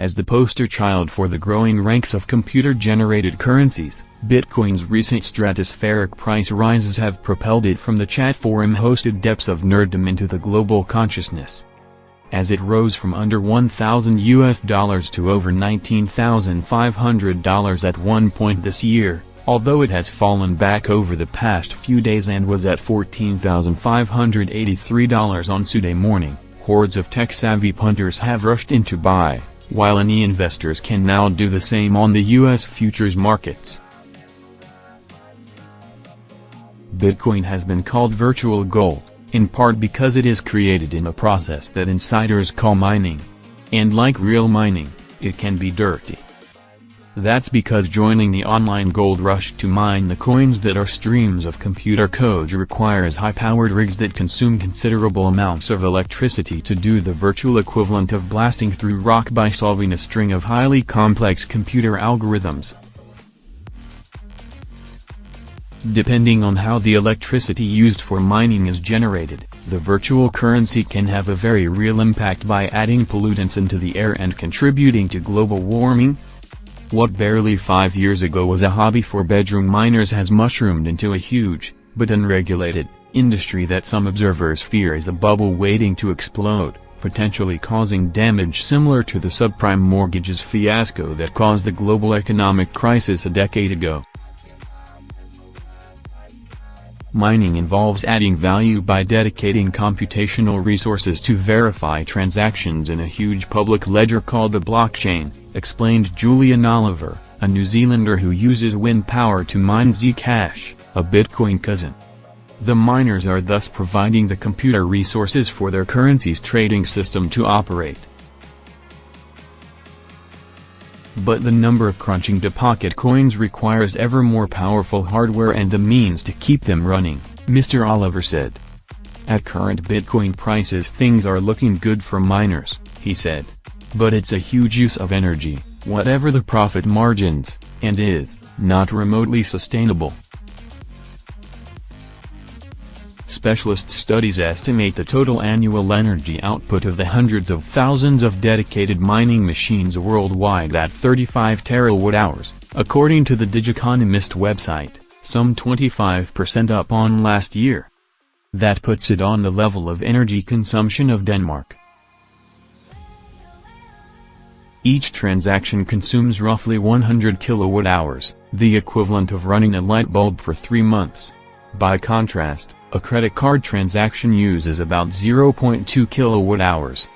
as the poster child for the growing ranks of computer-generated currencies. Bitcoin's recent stratospheric price rises have propelled it from the chat forum-hosted depths of nerddom into the global consciousness. As it rose from under $1,000 to over $19,500 at one point this year, although it has fallen back over the past few days and was at $14,583 on Suday morning, hordes of tech-savvy punters have rushed in to buy, while any investors can now do the same on the U.S. futures markets. Bitcoin has been called virtual gold, in part because it is created in a process that insiders call mining. And like real mining, it can be dirty. That's because joining the online gold rush to mine the coins that are streams of computer code requires high-powered rigs that consume considerable amounts of electricity to do the virtual equivalent of blasting through rock by solving a string of highly complex computer algorithms. Depending on how the electricity used for mining is generated, the virtual currency can have a very real impact by adding pollutants into the air and contributing to global warming. What barely 5 years ago was a hobby for bedroom miners has mushroomed into a huge, but unregulated, industry that some observers fear is a bubble waiting to explode, potentially causing damage similar to the subprime mortgages fiasco that caused the global economic crisis a decade ago. Mining involves adding value by dedicating computational resources to verify transactions in a huge public ledger called a blockchain, explained Julian Oliver, a New Zealander who uses wind power to mine Zcash, a Bitcoin cousin. The miners are thus providing the computer resources for their currency's trading system to operate. But the number of crunching to pocket coins requires ever more powerful hardware and the means to keep them running, Mr. Oliver said. At current Bitcoin prices things are looking good for miners, he said. But it's a huge use of energy, whatever the profit margins, and is not remotely sustainable. Specialist studies estimate the total annual energy output of the hundreds of thousands of dedicated mining machines worldwide at 35 terawatt-hours, according to the Digiconomist website, some 25% up on last year. That puts it on the level of energy consumption of Denmark. Each transaction consumes roughly 100 kilowatt-hours, the equivalent of running a light bulb for 3 months. By contrast, a credit card transaction uses about 0.2 kilowatt-hours.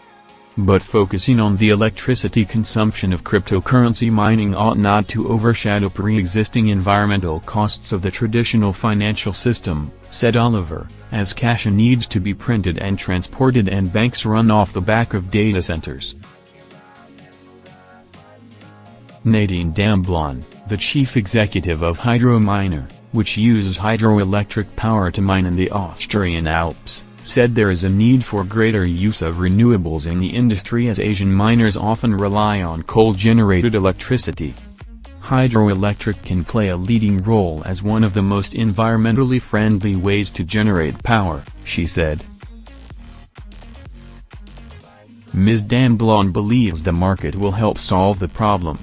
But focusing on the electricity consumption of cryptocurrency mining ought not to overshadow pre-existing environmental costs of the traditional financial system, said Oliver, as cash needs to be printed and transported and banks run off the back of data centers. Nadine Damblon, the chief executive of Hydrominer, which uses hydroelectric power to mine in the Austrian Alps, said there is a need for greater use of renewables in the industry as Asian miners often rely on coal-generated electricity. Hydroelectric can play a leading role as one of the most environmentally friendly ways to generate power, she said. Ms. Damblon believes the market will help solve the problem.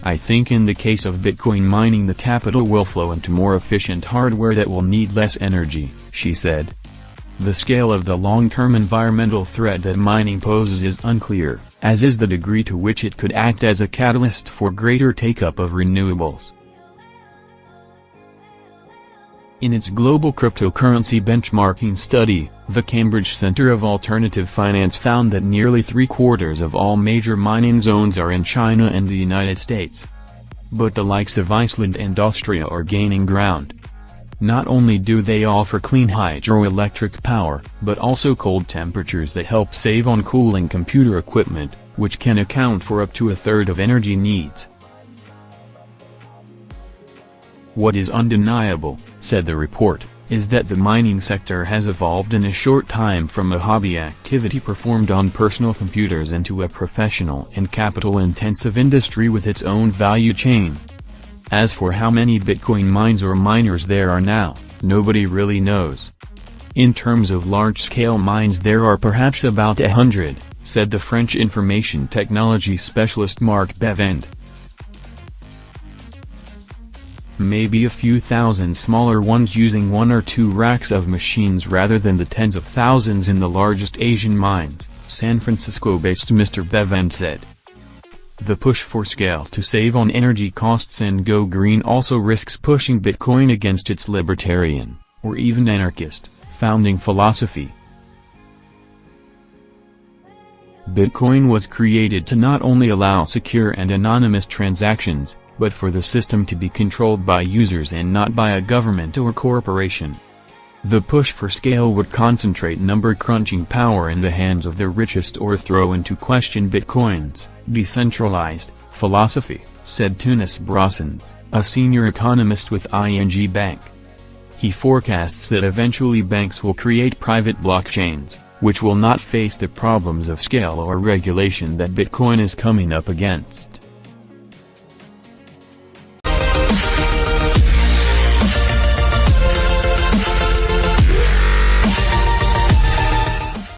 I think in the case of Bitcoin mining the capital will flow into more efficient hardware that will need less energy, she said. The scale of the long-term environmental threat that mining poses is unclear, as is the degree to which it could act as a catalyst for greater take-up of renewables. In its global cryptocurrency benchmarking study, the Cambridge Center of Alternative Finance found that nearly 3/4 of all major mining zones are in China and the United States. But the likes of Iceland and Austria are gaining ground. Not only do they offer clean hydroelectric power, but also cold temperatures that help save on cooling computer equipment, which can account for up to a third of energy needs. What is undeniable, said the report, is that the mining sector has evolved in a short time from a hobby activity performed on personal computers into a professional and capital-intensive industry with its own value chain. As for how many Bitcoin mines or miners there are now, nobody really knows. In terms of large-scale mines there are perhaps about 100, said the French information technology specialist Marc Bevend. Maybe a few thousand smaller ones using 1 or 2 racks of machines rather than the tens of thousands in the largest Asian mines, San Francisco-based Mr. Bevend said. The push for scale to save on energy costs and go green also risks pushing Bitcoin against its libertarian, or even anarchist, founding philosophy. Bitcoin was created to not only allow secure and anonymous transactions, but for the system to be controlled by users and not by a government or corporation. The push for scale would concentrate number-crunching power in the hands of the richest or throw into question Bitcoin's decentralized philosophy, said Tunis Brassens, a senior economist with ING Bank. He forecasts that eventually banks will create private blockchains, which will not face the problems of scale or regulation that Bitcoin is coming up against.